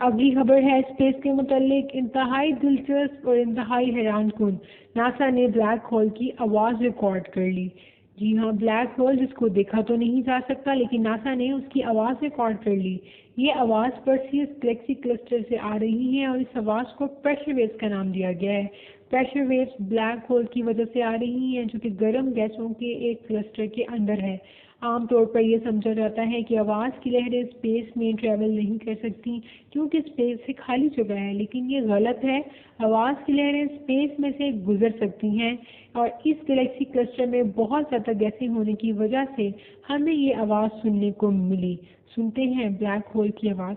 अगली खबर है स्पेस के मुतालिक इंतहाई दिलचस्प और इंतहाई हैरानकुन। नासा ने ब्लैक होल की आवाज़ रिकॉर्ड कर ली। जी हाँ, ब्लैक होल जिसको देखा तो नहीं जा सकता, लेकिन नासा ने उसकी आवाज़ रिकॉर्ड कर ली। ये आवाज़ पर्सियस गैलेक्सी क्लस्टर से आ रही है और इस आवाज़ को प्रेशर वेव्स का नाम दिया गया है। प्रेशर वेव्स ब्लैक होल की वजह से आ रही हैं, जो कि गर्म गैसों के एक क्लस्टर के अंदर है। आमतौर पर यह समझा जाता है कि आवाज़ की लहरें स्पेस में ट्रैवल नहीं कर सकती क्योंकि स्पेस एक खाली जगह है, लेकिन ये गलत है। आवाज़ की लहरें स्पेस में से गुजर सकती हैं और इस गैलेक्सी क्लस्टर में बहुत ज़्यादा गैसें होने की वजह से हमें ये आवाज़ सुनने को मिली। सुनते हैं ब्लैक होल की आवाज़।